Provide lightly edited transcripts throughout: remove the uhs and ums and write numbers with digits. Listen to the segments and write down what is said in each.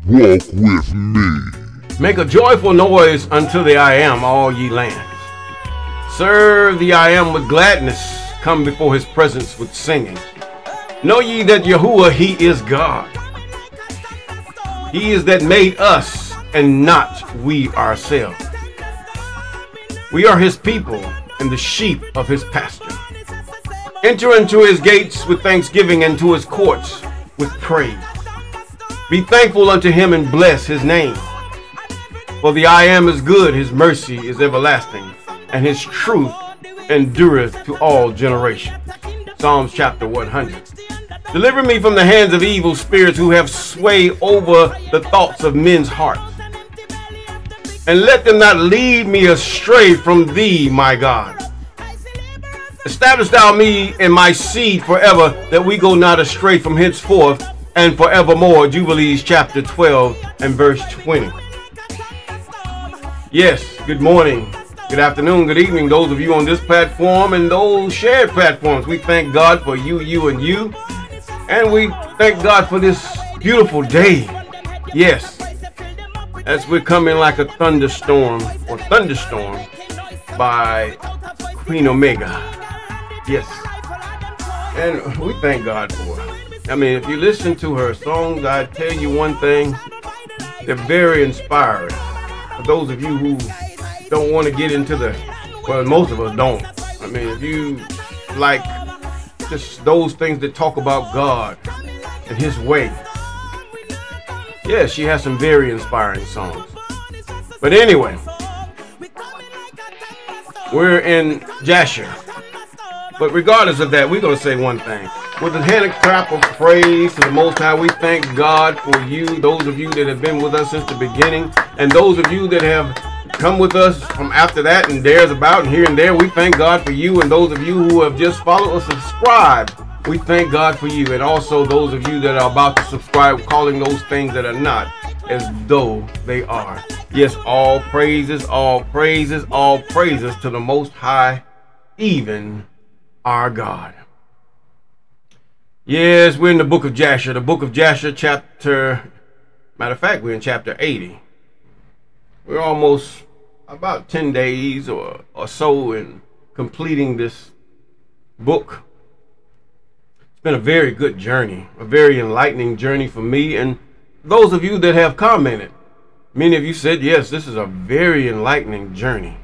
walk with me. Make a joyful noise unto the I Am, all ye lands. Serve the I Am with gladness. Come before his presence with singing. Know ye that Yahuwah, he is God. He is that made us and not we ourselves. We are his people and the sheep of his pasture. Enter into his gates with thanksgiving and to his courts with praise. Be thankful unto him and bless his name. For the I Am is good, his mercy is everlasting, and his truth endureth to all generations. Psalms chapter 100. Deliver me from the hands of evil spirits who have sway over the thoughts of men's hearts. And let them not lead me astray from thee, my God. Establish thou me and my seed forever, that we go not astray from henceforth and forevermore. Jubilees chapter 12 and verse 20. Yes, good morning, good afternoon, good evening, those of you on this platform and those shared platforms. We thank God for you, you, and you. And we thank God for this beautiful day. Yes, as we're coming like a thunderstorm by Queen Omega. Yes, and we thank God for her. I mean, if you listen to her songs, I tell you one thing, they're very inspiring. For those of you who don't want to get into well, most of us don't. I mean, if you like just those things that talk about God and his way. Yeah, she has some very inspiring songs. But anyway, we're in Jasher. But regardless of that, we're going to say one thing. With a hand clap of praise to the Most High, we thank God for you, those of you that have been with us since the beginning, and those of you that have come with us from after that and there's about and here and there. We thank God for you, and those of you who have just followed or subscribed, we thank God for you, and also those of you that are about to subscribe, calling those things that are not as though they are. Yes, all praises, all praises, all praises to the Most High, even our God. Yes, we're in the book of Jasher, chapter, matter of fact, we're in chapter 80. We're almost about 10 days or so in completing this book. It's been a very good journey, a very enlightening journey for me, and those of you that have commented, many of you said, yes, this is a very enlightening journey.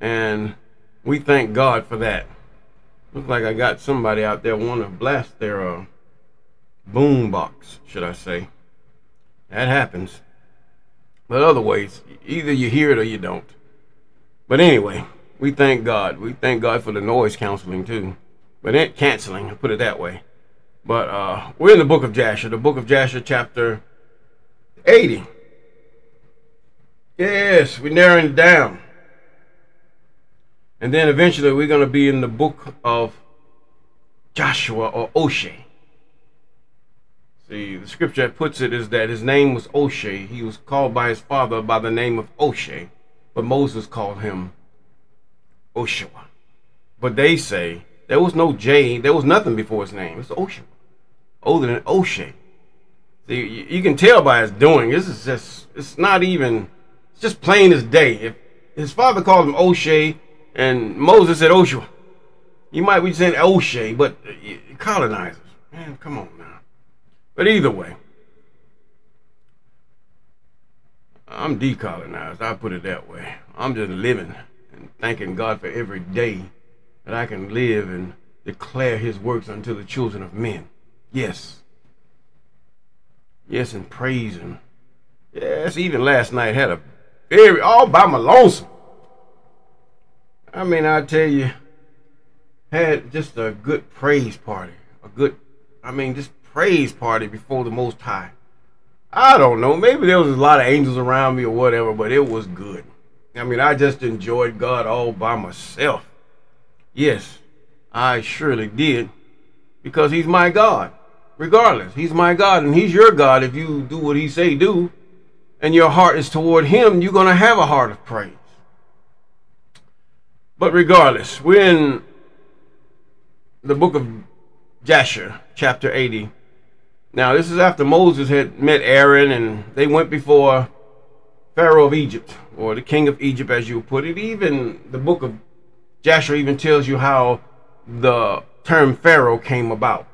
And we thank God for that. Looks like I got somebody out there want to blast their boom box, should I say. That happens. But other ways, either you hear it or you don't. But anyway, we thank God. We thank God for the noise canceling too. But canceling, I'll put it that way. But we're in the book of Jasher, chapter 80. Yes, we're narrowing it down. And then eventually we're going to be in the book of Joshua or Oshay. See, the scripture that puts it is that his name was Oshay. He was called by his father by the name of Oshay, but Moses called him Oshua. But they say there was no J, there was nothing before his name. It's Oshua, older than Oshay. See, you can tell by his doing. This is just, it's not even, it's just plain as day. If his father called him Oshay, and Moses said Oshua, you might be saying Oshay, but colonizers, man, come on now. But either way, I'm decolonized, I'll put it that way. I'm just living and thanking God for every day that I can live and declare his works unto the children of men. Yes. Yes, and praise him. Yes, even last night had a very, all by my lonesome. I mean, I tell you, had just a good praise party. Just praise party before the Most High. I don't know, maybe there was a lot of angels around me or whatever, but it was good. I mean, I just enjoyed God all by myself. Yes, I surely did, because he's my God. Regardless, he's my God, and he's your God. If you do what he say do, and your heart is toward him, you're going to have a heart of praise. But regardless, we're in the book of Jasher, chapter 80. Now, this is after Moses had met Aaron and they went before Pharaoh of Egypt, or the king of Egypt, as you would put it. Even the book of Jasher even tells you how the term Pharaoh came about.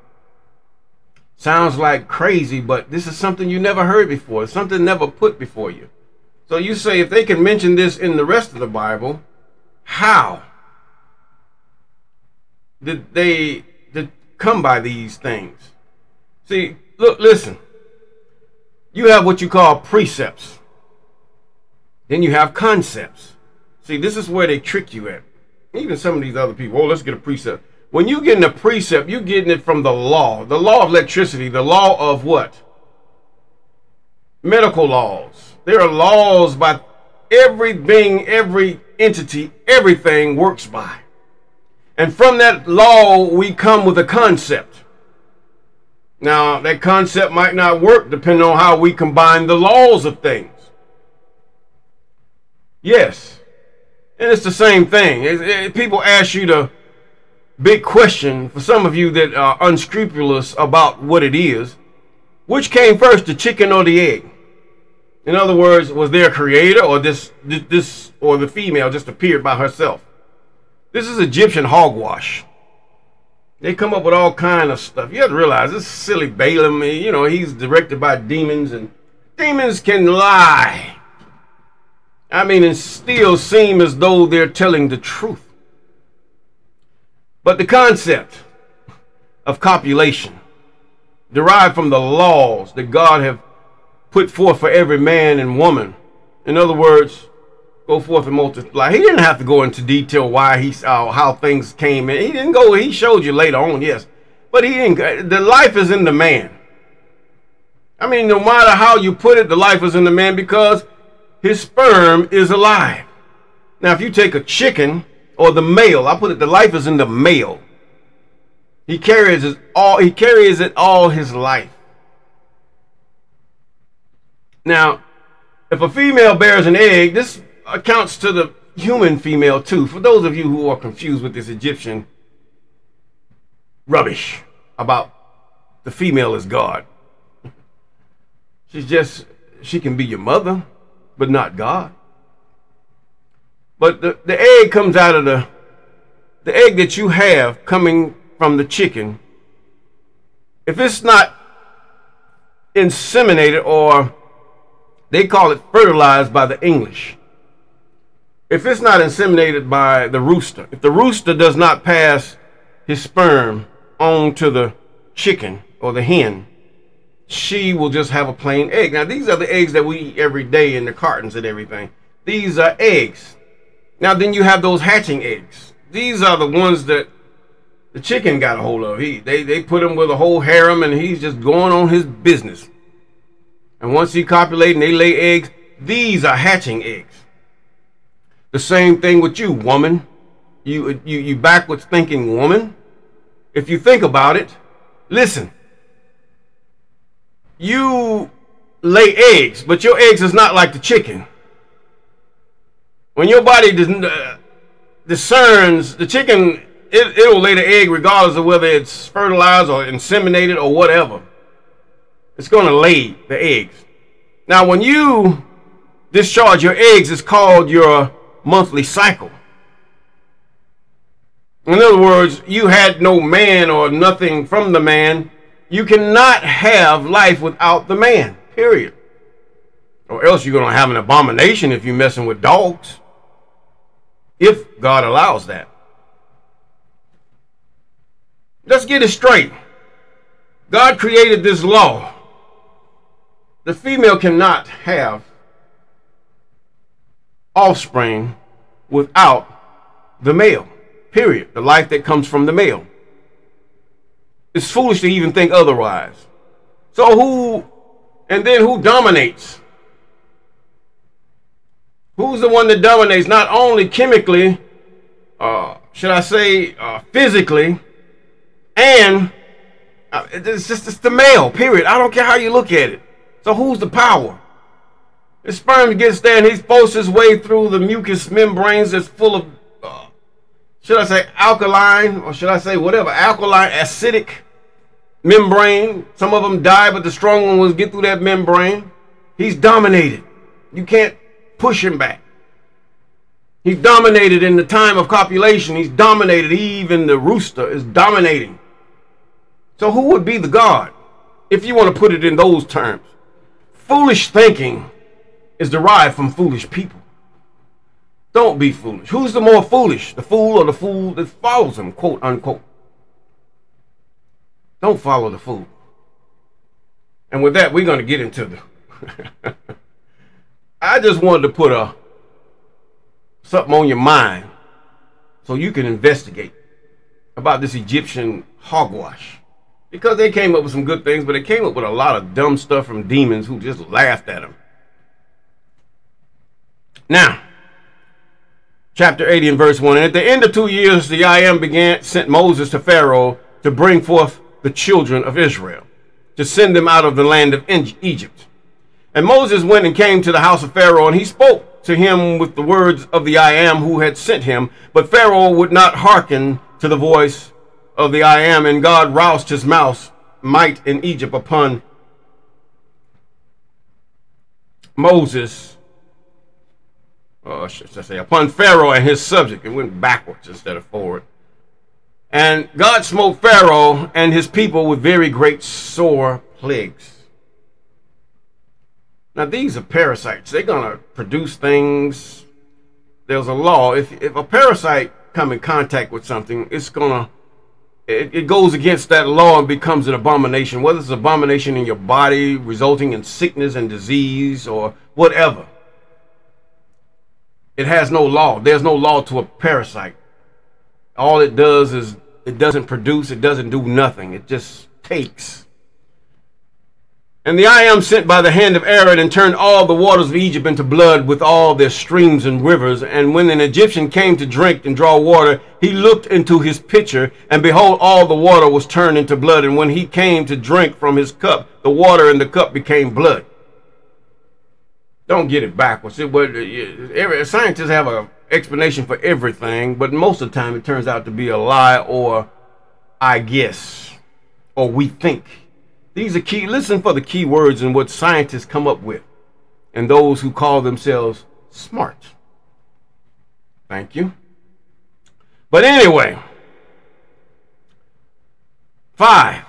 Sounds like crazy, but this is something you never heard before, something never put before you. So you say, if they can mention this in the rest of the Bible, how did they come by these things? See, look, listen. You have what you call precepts. Then you have concepts. See, this is where they trick you at. Even some of these other people, oh, let's get a precept. When you getting a precept, you're getting it from the law of electricity, the law of what? Medical laws. There are laws by every being, every entity, everything works by. And from that law, we come with a concept. Now, that concept might not work depending on how we combine the laws of things. Yes. And it's the same thing. People ask you the big question, for some of you that are unscrupulous about what it is, which came first, the chicken or the egg? In other words, was there a creator, or this or the female just appeared by herself? This is Egyptian hogwash. They come up with all kind of stuff. You have to realize this silly Balaam, you know, he's directed by demons, and demons can lie. I mean, and still seem as though they're telling the truth. But the concept of copulation, derived from the laws that God have put forth for every man and woman. In other words, go forth and multiply. He didn't have to go into detail why how things came in. He didn't go. He showed you later on, yes, but he didn't. The life is in the man. I mean, no matter how you put it, the life is in the man because his sperm is alive. Now, if you take a chicken or the male, I put it, the life is in the male. He carries it all his life. Now, if a female bears an egg, this accounts to the human female too. For those of you who are confused with this Egyptian rubbish about the female is God. She can be your mother, but not God. But the egg comes out of the egg that you have coming from the chicken. If it's not inseminated, or they call it fertilized by the English. If it's not inseminated by the rooster, if the rooster does not pass his sperm on to the chicken or the hen, she will just have a plain egg. Now, these are the eggs that we eat every day in the cartons and everything. These are eggs. Now, then you have those hatching eggs. These are the ones that the chicken got a hold of. They put him with a whole harem, and he's just going on his business. And once he copulates and they lay eggs, these are hatching eggs. The same thing with you, woman. You backwards thinking woman. If you think about it, listen. You lay eggs, but your eggs is not like the chicken. When your body discerns, the chicken, it will lay the egg regardless of whether it's fertilized or inseminated or whatever. It's going to lay the eggs. Now, when you discharge your eggs, it's called your monthly cycle. In other words, you had no man or nothing from the man. You cannot have life without the man, period. Or else you're going to have an abomination if you're messing with dogs. If God allows that. Let's get it straight. God created this law. The female cannot have offspring without the male, period. The life that comes from the male. It's foolish to even think otherwise. So who dominates? Who's the one that dominates? Not only chemically, should I say physically, and it's the male, period. I don't care how you look at it. So who's the power? His sperm gets there and he forces his way through the mucous membranes that's full of, should I say alkaline, or should I say whatever, alkaline, acidic, membrane. Some of them die, but the strong ones get through that membrane. He's dominated. You can't push him back. He's dominated in the time of copulation. He's dominated. Even the rooster is dominating. So who would be the God, if you want to put it in those terms? Foolish thinking is derived from foolish people. Don't be foolish. Who's the more foolish, the fool or the fool that follows him, quote unquote? Don't follow the fool. And with that, we're going to get into the... I just wanted to put something on your mind so you can investigate about this Egyptian hogwash. Because they came up with some good things, but they came up with a lot of dumb stuff from demons who just laughed at them. Now, chapter 80 and verse 1. And at the end of 2 years, the I Am sent Moses to Pharaoh to bring forth the children of Israel, to send them out of the land of Egypt. And Moses went and came to the house of Pharaoh, and he spoke to him with the words of the I Am who had sent him. But Pharaoh would not hearken to the voice of the I Am, and God roused his might in Egypt upon Moses, should I say, upon Pharaoh and his subject. It went backwards instead of forward. And God smote Pharaoh and his people with very great sore plagues. Now these are parasites. They're going to produce things. There's a law. If a parasite come in contact with something, it goes against that law and becomes an abomination. Whether it's an abomination in your body, resulting in sickness and disease or whatever. It has no law. There's no law to a parasite. All it does is it doesn't produce, it doesn't do nothing. It just takes. And the I Am sent by the hand of Aaron and turned all the waters of Egypt into blood with all their streams and rivers. And when an Egyptian came to drink and draw water, he looked into his pitcher, and behold, all the water was turned into blood. And when he came to drink from his cup, the water in the cup became blood. Don't get it backwards. Scientists have an explanation for everything, but most of the time it turns out to be a lie, or I guess, or we think. These are key. Listen for the key words and what scientists come up with, and those who call themselves smart. Thank you. But anyway, 5.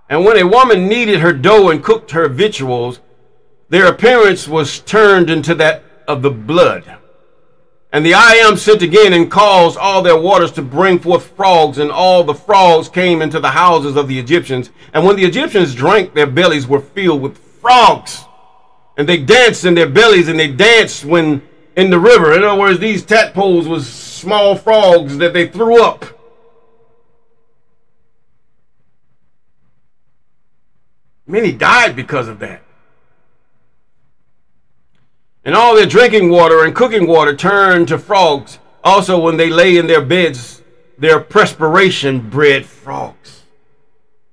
And when a woman kneaded her dough and cooked her victuals, their appearance was turned into that of the blood. And the I Am sent again and caused all their waters to bring forth frogs, and all the frogs came into the houses of the Egyptians. And when the Egyptians drank, their bellies were filled with frogs. And they danced in their bellies, and they danced when in the river. In other words, these tadpoles was small frogs that they threw up. Many died because of that. And all their drinking water and cooking water turned to frogs. Also, when they lay in their beds, their perspiration bred frogs.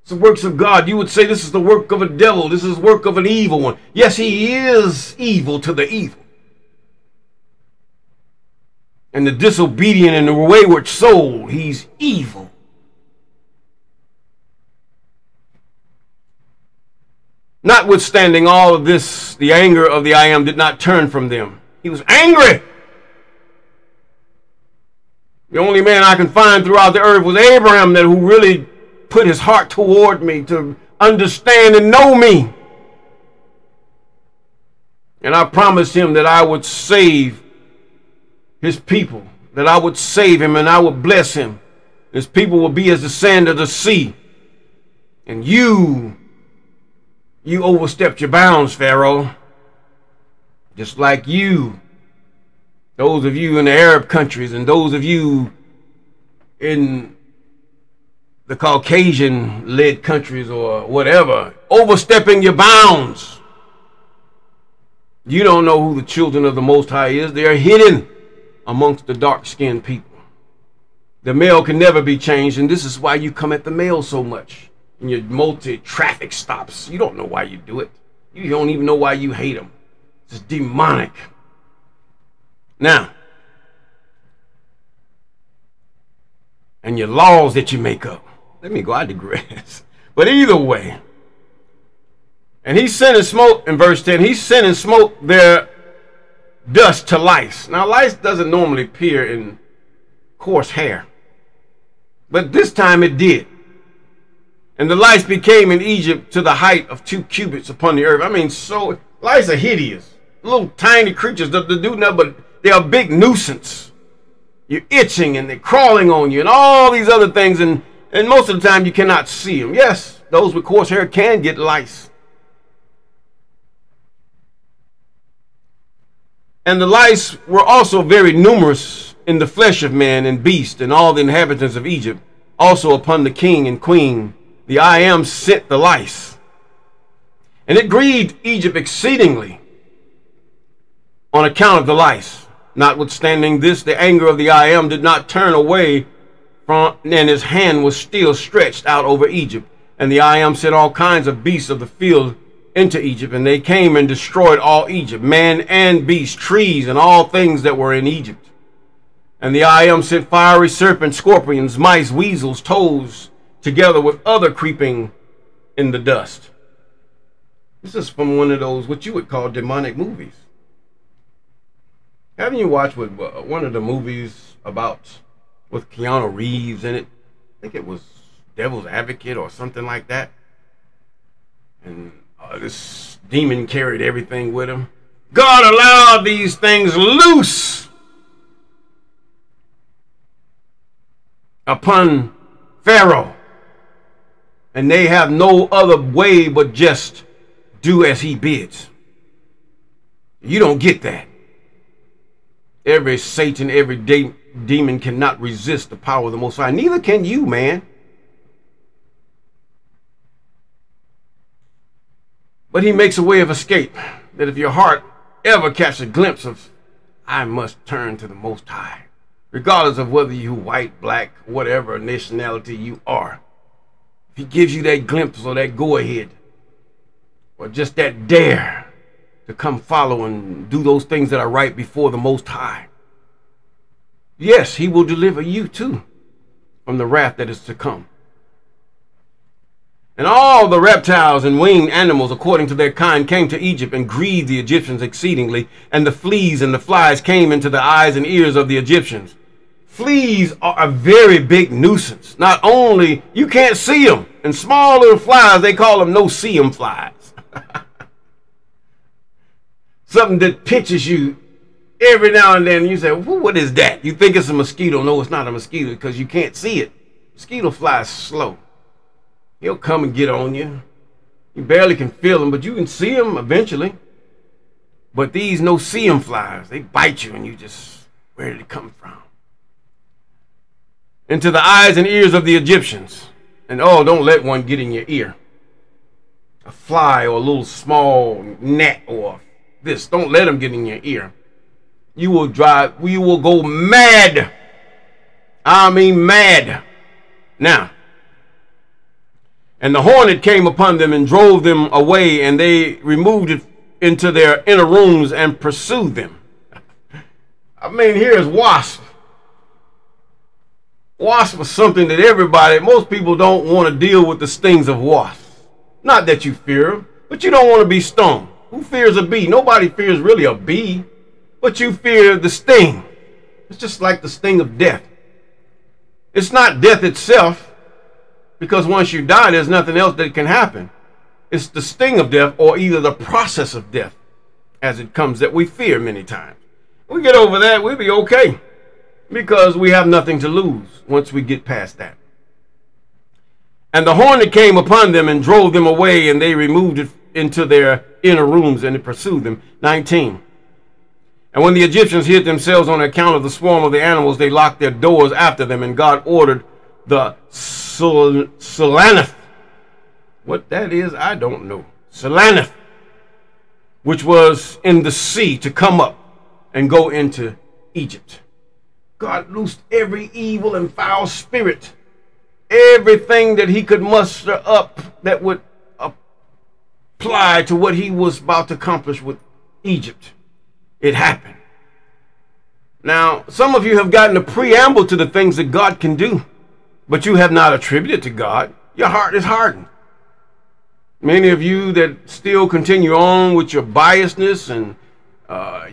It's the works of God. You would say this is the work of a devil. This is the work of an evil one. Yes, he is evil to the evil. And the disobedient and the wayward soul, he's evil. Notwithstanding all of this, the anger of the I Am did not turn from them. He was angry. The only man I can find throughout the earth was Abraham, who really put his heart toward me to understand and know me. And I promised him that I would save his people, that I would save him and I would bless him. His people will be as the sand of the sea. And you overstepped your bounds, Pharaoh. Just like you, those of you in the Arab countries and those of you in the Caucasian-led countries or whatever, overstepping your bounds. You don't know who the children of the Most High is. They are hidden amongst the dark-skinned people. The male can never be changed, and this is why you come at the male so much. In your multi-traffic stops, you don't know why you do it. You don't even know why you hate them. It's demonic. Now, and your laws that you make up. Let me go, I digress. But either way, and he sent and smote, in verse 10, he sent and smote their dust to lice. Now, lice doesn't normally appear in coarse hair, but this time it did. And the lice became in Egypt to the height of 2 cubits upon the earth. I mean, so lice are hideous. Little tiny creatures that do nothing, but they are a big nuisance. You're itching and they're crawling on you and all these other things. And most of the time you cannot see them. Yes, those with coarse hair can get lice. And the lice were also very numerous in the flesh of man and beast and all the inhabitants of Egypt. Also upon the king and queen, the I Am sent the lice. And it grieved Egypt exceedingly on account of the lice. Notwithstanding this, the anger of the I Am did not turn away from, and his hand was still stretched out over Egypt. And the I Am sent all kinds of beasts of the field into Egypt, and they came and destroyed all Egypt, man and beast, trees, and all things that were in Egypt. And the I Am sent fiery serpents, scorpions, mice, weasels, toads, together with other creeping in the dust. This is from one of those, what you would call demonic movies. Haven't you watched one of the movies with Keanu Reeves in it? I think it was Devil's Advocate or something like that. And this demon carried everything with him. God allowed these things loose upon Pharaoh. And they have no other way but just do as he bids. You don't get that. Every Satan, every demon cannot resist the power of the Most High. Neither can you, man. But he makes a way of escape, that if your heart ever catches a glimpse of, I must turn to the Most High, regardless of whether you white, black, whatever nationality you are. If he gives you that glimpse or that go ahead, or just that dare to come follow and do those things that are right before the Most High, yes, he will deliver you too from the wrath that is to come. And all the reptiles and winged animals according to their kind came to Egypt and grieved the Egyptians exceedingly. And the fleas and the flies came into the eyes and ears of the Egyptians. Fleas are a very big nuisance. Not only, you can't see them. And small little flies, they call them no-see-em flies. Something that pinches you every now and then. You say, well, what is that? You think it's a mosquito. No, it's not a mosquito because you can't see it. Mosquito flies slow. He'll come and get on you. You barely can feel him, but you can see him eventually. But these no-see-em flies, they bite you and you just, where did it come from? Into the eyes and ears of the Egyptians. And oh, don't let one get in your ear. A fly or a little small gnat or this, don't let them get in your ear. You will go mad. I mean mad. Now, and the hornet came upon them and drove them away, and they removed it into their inner rooms and pursued them. I mean, here's wasp. Wasp is something that most people don't want to deal with the stings of wasps. Not that you fear them, but you don't want to be stung. Who fears a bee? Nobody fears really a bee, but you fear the sting. It's just like the sting of death. It's not death itself, because once you die, there's nothing else that can happen. It's the sting of death, or either the process of death as it comes, that we fear many times. We get over that, we'll be okay, because we have nothing to lose once we get past that. And the hornet came upon them and drove them away, and they removed it into their inner rooms, and it pursued them. 19. And when the Egyptians hid themselves on account of the swarm of the animals, they locked their doors after them, and God ordered the Solaneth. What that is, I don't know. Solaneth, which was in the sea, to come up and go into Egypt. God loosed every evil and foul spirit, everything that he could muster up that would apply to what he was about to accomplish with Egypt. It happened. Now, some of you have gotten a preamble to the things that God can do, but you have not attributed to God. Your heart is hardened. Many of you that still continue on with your biasness and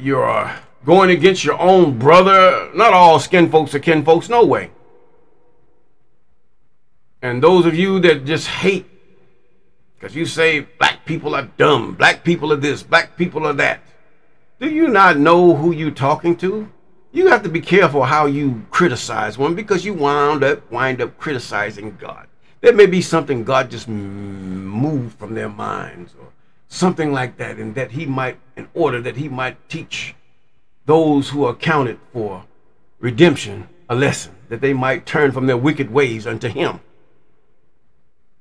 you're going against your own brother. Not all skin folks are kin folks, no way. And those of you that just hate because you say black people are dumb, black people are this, black people are that. Do you not know who you're talking to? You have to be careful how you criticize one, because you wind up criticizing God. There may be something God just moved from their minds or something like that, and that he might, in order that he might teach those who are counted for redemption a lesson, that they might turn from their wicked ways unto him.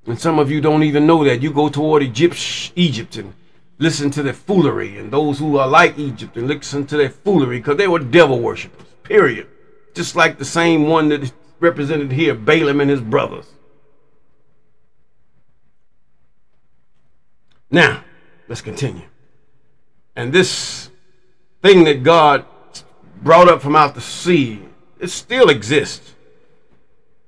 And some of you don't even know that. You go toward Egypt and listen to their foolery, and those who are like Egypt and listen to their foolery, because they were devil worshippers, period. Just like the same one that is represented here, Balaam and his brothers. Now, let's continue. And this thing that God brought up from out the sea, it still exists.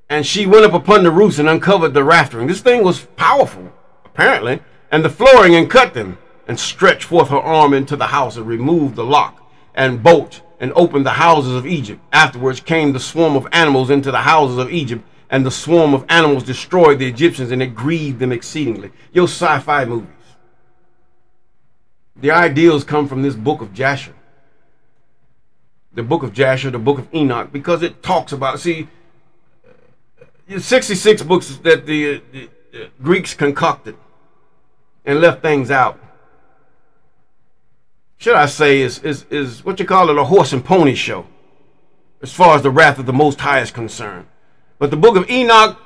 And she went up upon the roofs and uncovered the raftering. This thing was powerful, apparently, and the flooring, and cut them, and stretched forth her arm into the house, and removed the lock and bolt, and opened the houses of Egypt. Afterwards came the swarm of animals into the houses of Egypt, and the swarm of animals destroyed the Egyptians, and it grieved them exceedingly. Your sci-fi movies. The ideals come from this book of Jasher. The book of Jasher, the book of Enoch, because it talks about, see, 66 books that the Greeks concocted and left things out. Should I say is what you call it, a horse and pony show, as far as the wrath of the Most High is concerned. But the book of Enoch,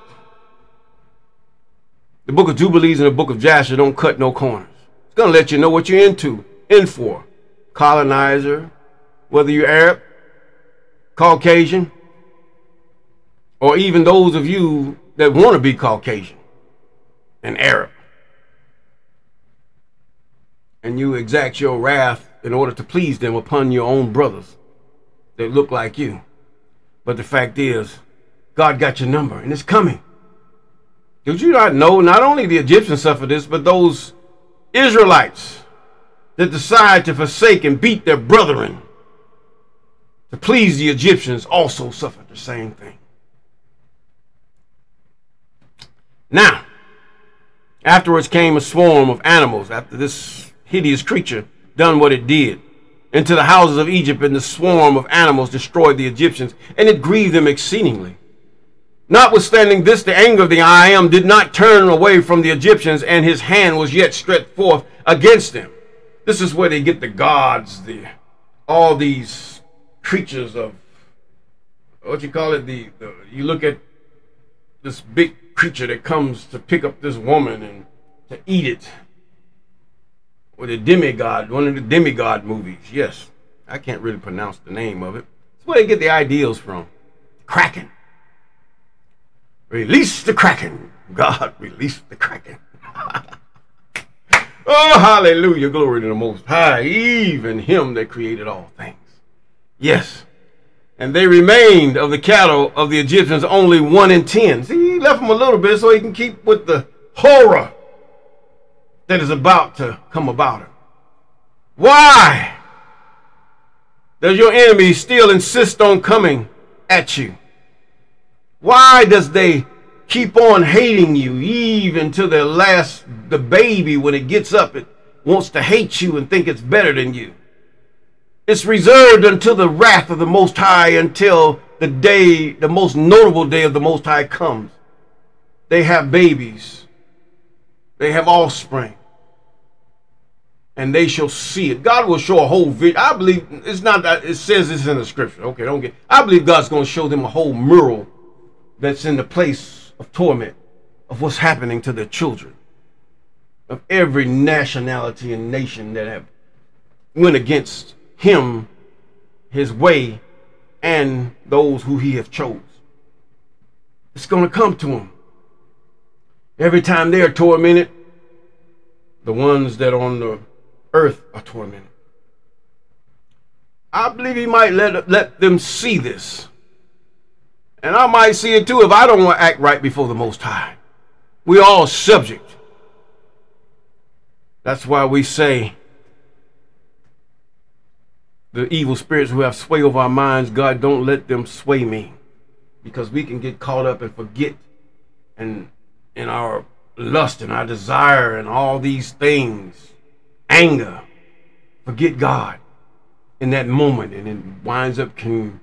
the book of Jubilees, and the book of Jasher don't cut no corners. It's going to let you know what you're in for. Colonizer, whether you're Arab, Caucasian, or even those of you that want to be Caucasian and Arab. And you exact your wrath in order to please them upon your own brothers that look like you. But the fact is, God got your number, and it's coming. Did you not know not only the Egyptians suffered this, but those Israelites that decide to forsake and beat their brethren to please the Egyptians also suffered the same thing. Now, afterwards came a swarm of animals, after this hideous creature done what it did, into the houses of Egypt, and the swarm of animals destroyed the Egyptians, and it grieved them exceedingly. Notwithstanding this, the anger of the I Am did not turn away from the Egyptians, and his hand was yet stretched forth against them. This is where they get the gods, all these creatures of, what you call it, you look at this big creature that comes to pick up this woman and to eat it. Or the demigod, one of the demigod movies. Yes, I can't really pronounce the name of it. That's where they get the ideals from. Kraken. Release the Kraken. God, release the Kraken. Oh, hallelujah. Glory to the Most High. Even him that created all things. Yes. And they remained of the cattle of the Egyptians only 1 in 10. See, he left them a little bit so he can keep with the horror that is about to come about him. Why does your enemy still insist on coming at you? Why does they keep on hating you even to the baby, when it gets up, it wants to hate you and think it's better than you? It's reserved until the wrath of the Most High, until the day, the most notable day of the Most High comes. They have babies. They have offspring. And they shall see it. God will show a whole video. I believe it's not that it says this in the scripture. Okay, don't get. I believe God's going to show them a whole mural that's in the place of torment of what's happening to their children, of every nationality and nation that have went against him, his way, and those who he have chose. It's going to come to him. Every time they are tormented, the ones that on the earth are tormented. I believe he might let them see this. And I might see it too if I don't want to act right before the Most High. We're all subject That's why we say the evil spirits who have sway over our minds, God, don't let them sway me. Because we can get caught up and forget and in our lust and our desire and all these things, anger, forget God in that moment, and it winds up can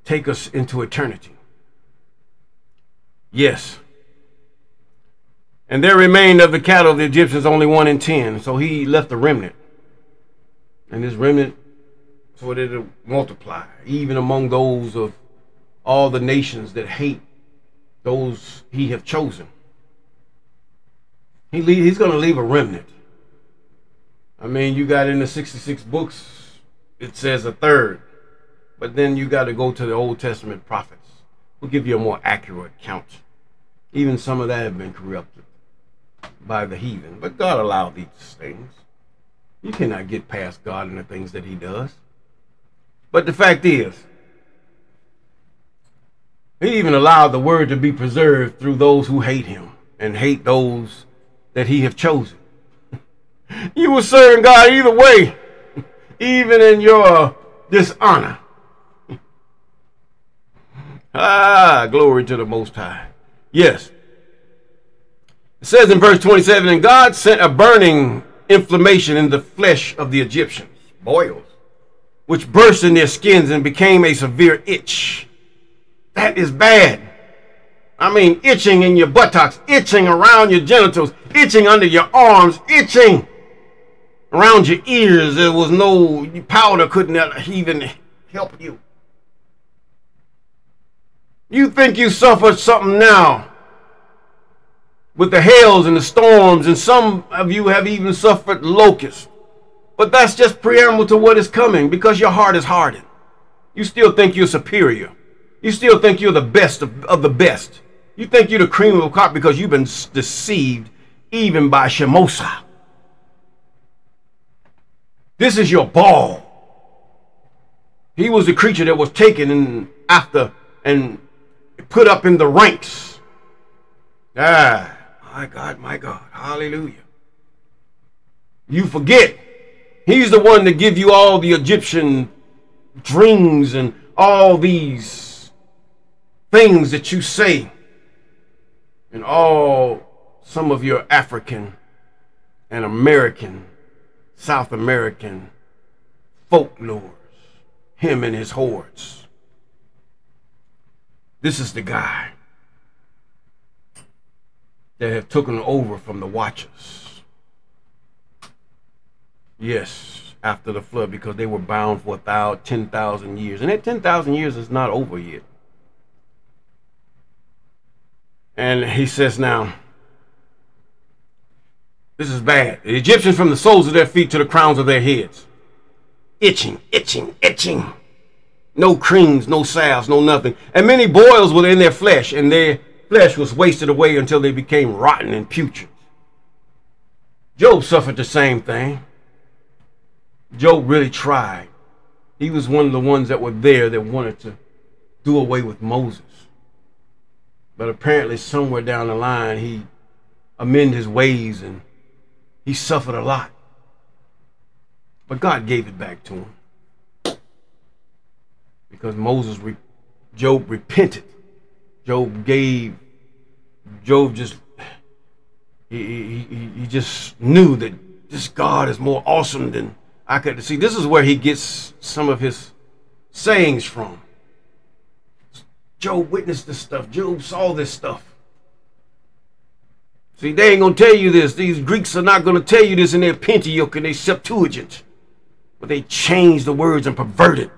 take us into eternity. Yes. And there remained of the cattle of the Egyptians only 1 in 10. So he left a remnant. And this remnant, so that it'll multiply, even among those of all the nations that hate those he have chosen. He's going to leave a remnant. I mean, you got in the 66 books, it says a third. But then you got to go to the Old Testament prophets who give you a more accurate count. Even some of that have been corrupted by the heathen. But God allowed these things. You cannot get past God and the things that he does. But the fact is, he even allowed the word to be preserved through those who hate him and hate those that he have chosen. You were serving God either way, even in your dishonor. Glory to the Most High. Yes. It says in verse 27, and God sent a burning inflammation in the flesh of the Egyptians, boils, which burst in their skins and became a severe itch. That is bad. I mean, itching in your buttocks, itching around your genitals, itching under your arms, itching around your ears. There was no powder, couldn't even help you. You think you suffered something now with the hails and the storms, and some of you have even suffered locusts. But that's just preamble to what is coming, because your heart is hardened. You still think you're superior. You still think you're the best of the best. You think you're the cream of the crop because you've been deceived even by Shemosa. This is your ball. He was the creature that was taken after and put up in the ranks. My God, hallelujah. You forget, he's the one that give you all the Egyptian dreams and all these things that you say, and some of your African and American, South American folklores, him and his hordes. This is the guy that have taken over from the Watchers. Yes, after the flood, because they were bound for 10,000 years. And that 10,000 years is not over yet. And he says now, this is bad. The Egyptians from the soles of their feet to the crowns of their heads. Itching, itching, itching. No creams, no salves, no nothing. And many boils were in their flesh, and their flesh was wasted away until they became rotten and putrid. Job suffered the same thing. Job really tried. He was one of the ones that were there that wanted to do away with Moses. But apparently somewhere down the line, he amended his ways and he suffered a lot. But God gave it back to him. Because Job repented. Job just knew that this God is more awesome than I could see. This is where he gets some of his sayings from. Job witnessed this stuff. Job saw this stuff. See, they ain't going to tell you this. These Greeks are not going to tell you this in their Pentateuch and their Septuagint. But they changed the words and perverted.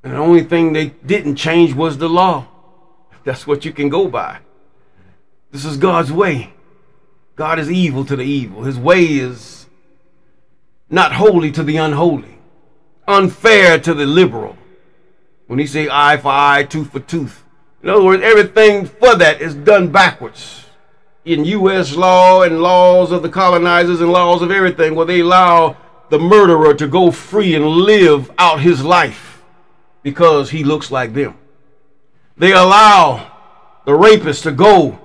And the only thing they didn't change was the law. That's what you can go by. This is God's way. God is evil to the evil. His way is not holy to the unholy. Unfair to the liberal. When he say eye for eye, tooth for tooth. In other words, everything for that is done backwards. In U.S. law and laws of the colonizers and laws of everything, where they allow the murderer to go free and live out his life because he looks like them. They allow the rapist to go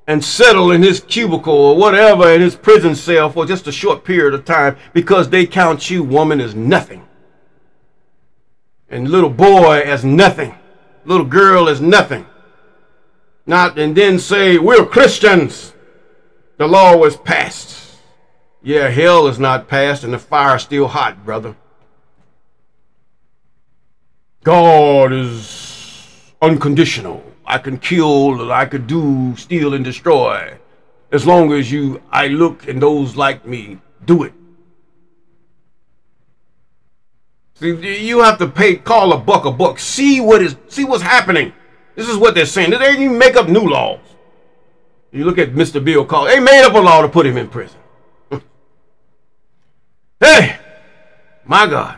and settle in his cubicle or whatever in his prison cell for just a short period of time because they count you, woman, as nothing. And little boy as nothing. Little girl as nothing. And then say, we're Christians. The law was passed. Yeah, hell is not passed and the fire's still hot, brother. God is unconditional. I can kill, I could do, steal, and destroy. As long as I look and those like me do it. See, you have to call a buck. See what's happening. This is what they're saying. They didn't even make up new laws. You look at Mr. Bill Call. They made up a law to put him in prison. Hey, my God.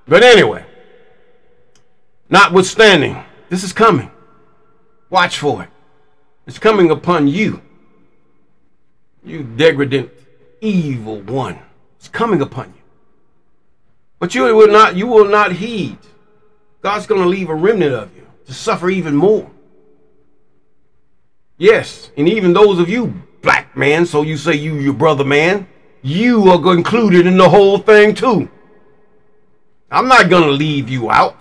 But anyway, notwithstanding, this is coming. Watch for it. It's coming upon you. You degradant, evil one. It's coming upon you. But you will not heed. God's going to leave a remnant of you to suffer even more. Yes, and even those of you black man, so you say your brother man, you are included in the whole thing too. I'm not going to leave you out.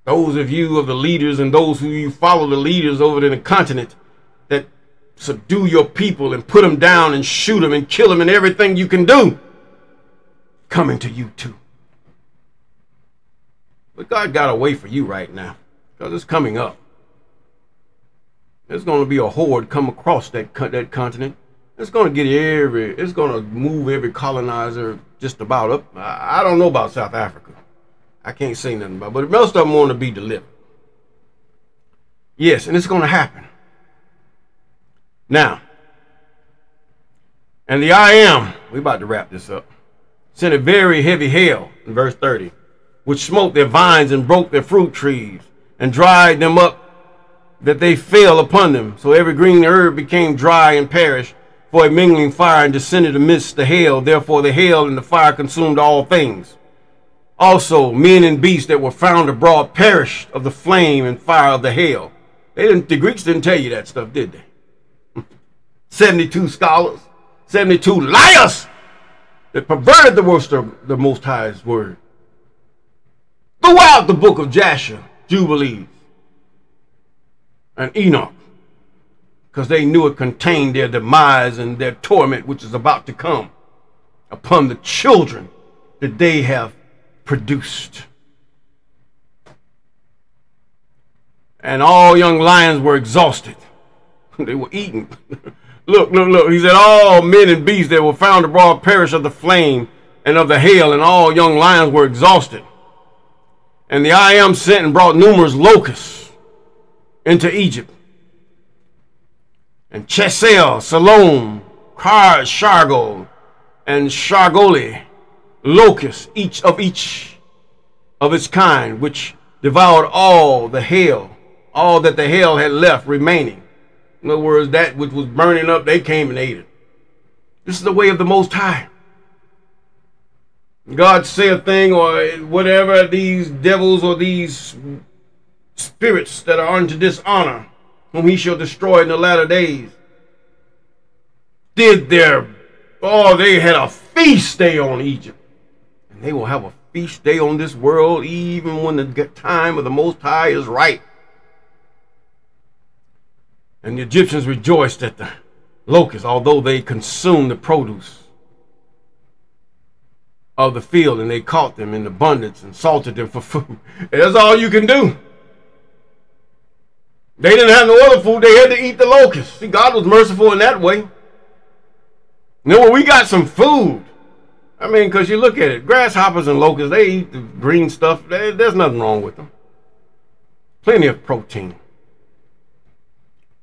Those of you of the leaders and those who you follow the leaders over in the continent that subdue your people and put them down and shoot them and kill them and everything you can do, coming to you too. But God got a way for you right now because it's coming up. There's going to be a horde come across that continent. It's going to it's going to move every colonizer just about up. I don't know about South Africa. I can't say nothing about it, but most of them want to be delivered. Yes, and it's going to happen. Now, and the I am, we're about to wrap this up, sent a very heavy hail, in verse 30, which smote their vines and broke their fruit trees and dried them up that they fell upon them. So every green herb became dry and perished, for a mingling fire and descended amidst the hail. Therefore the hail and the fire consumed all things. Also men and beasts that were found abroad perished of the flame and fire of the hail. The Greeks didn't tell you that stuff, did they? 72 scholars, 72 liars that perverted the Most High's word. Throughout the book of Jasher, Jubilees, and Enoch, because they knew it contained their demise and their torment, which is about to come upon the children that they have produced. And all young lions were exhausted. They were eaten. Look. He said, all men and beasts that were found abroad perished of the flame and of the hail, and all young lions were exhausted. And the I am sent and brought numerous locusts into Egypt. And Chesel, Salom, Shargo, and Shargoli, locusts, each of its kind, which devoured all the hail, all that the hail had left remaining. In other words, that which was burning up, they came and ate it. This is the way of the Most High. God say a thing or whatever, these devils or these spirits that are unto dishonor, whom he shall destroy in the latter days, they had a feast day on Egypt. And they will have a feast day on this world even when the time of the Most High is right. And the Egyptians rejoiced at the locusts, although they consumed the produce of the field, and they caught them in abundance and salted them for food. And that's all you can do. They didn't have no other food. They had to eat the locusts. See, God was merciful in that way. You know, when we got some food, I mean, because you look at it, grasshoppers and locusts, they eat the green stuff. There's nothing wrong with them. Plenty of protein.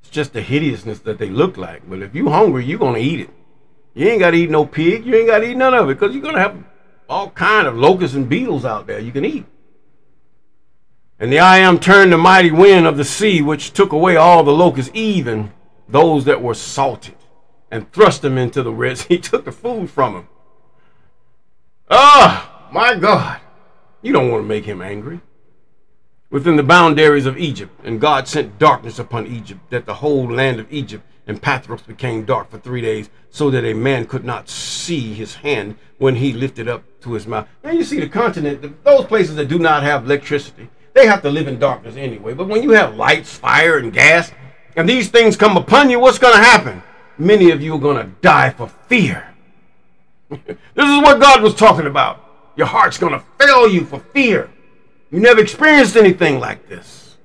It's just the hideousness that they look like. But if you're hungry, you're going to eat it. You ain't got to eat no pig. You ain't got to eat none of it, because you're going to have all kind of locusts and beetles out there you can eat. And the I am turned the mighty wind of the sea, which took away all the locusts, even those that were salted, and thrust them into the Red Sea. He took the food from them. My God. You don't want to make him angry. within the boundaries of Egypt. And God sent darkness upon Egypt, that the whole land of Egypt and Pathros became dark for 3 days, so that a man could not see his hand when he lifted up to his mouth. Now you see the continent, those places that do not have electricity, they have to live in darkness anyway. But when you have lights, fire, and gas, and these things come upon you, what's going to happen? Many of you are going to die for fear. This is what God was talking about. Your heart's going to fail you for fear. You never experienced anything like this.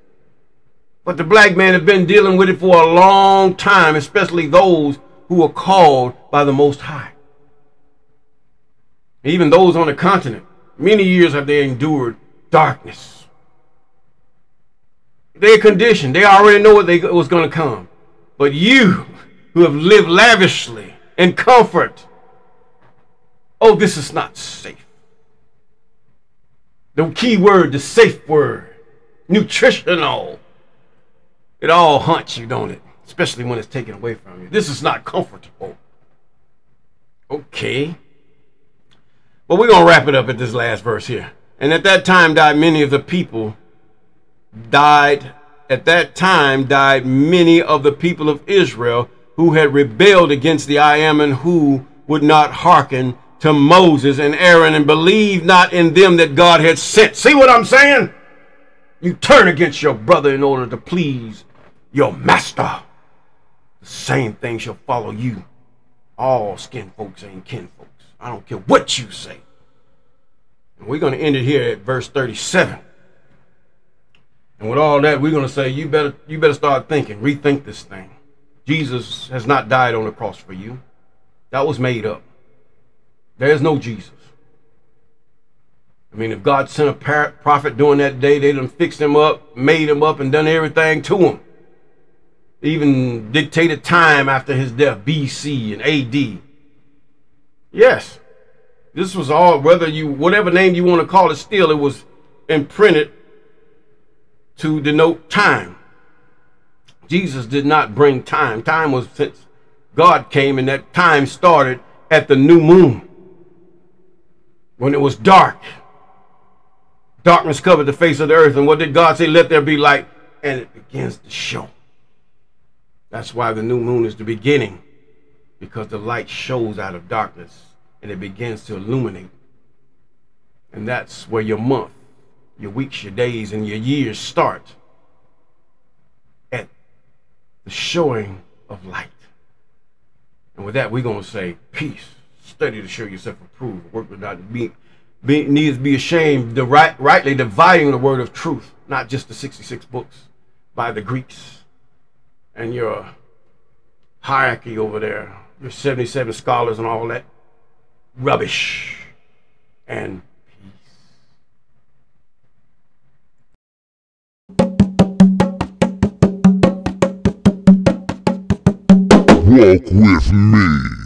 But the black man have been dealing with it for a long time, especially those who are called by the Most High. Even those on the continent, many years have they endured darkness. They're conditioned. They already know what was going to come. But you who have lived lavishly in comfort, oh, this is not safe. The key word, the safe word, nutritional. It all haunts you, don't it? Especially when it's taken away from you. This is not comfortable. Okay. But we're going to wrap it up at this last verse here. And at that time died many of the people many of the people of Israel who had rebelled against the I Am, and who would not hearken to Moses and Aaron, and believed not in them that God had sent. See what I'm saying? You turn against your brother in order to please your master. The same thing shall follow you. All skin folks ain't kin folks. I don't care what you say. And we're going to end it here at verse 37. And with all that, we're going to say, you better start thinking, rethink this thing. Jesus has not died on the cross for you. That was made up. There's no Jesus. I mean, if God sent a prophet during that day, they done fixed him up, made him up, and done everything to him. Even dictated time after his death, BC and AD. Yes, this was all, whatever name you want to call it, still it was imprinted to denote time. Jesus did not bring time. Time was since God came, and that time started at the new moon, when it was dark. Darkness covered the face of the earth. And what did God say? Let there be light. And it begins to show. That's why the new moon is the beginning, because the light shows out of darkness and it begins to illuminate. And that's where your month, your weeks, your days, and your years start, at the showing of light. And with that, we're going to say, peace. Study to show yourself approved. Work without needs be ashamed, rightly dividing the word of truth, not just the 66 books by the Greeks and your hierarchy over there, your 77 scholars and all that rubbish. And walk with me.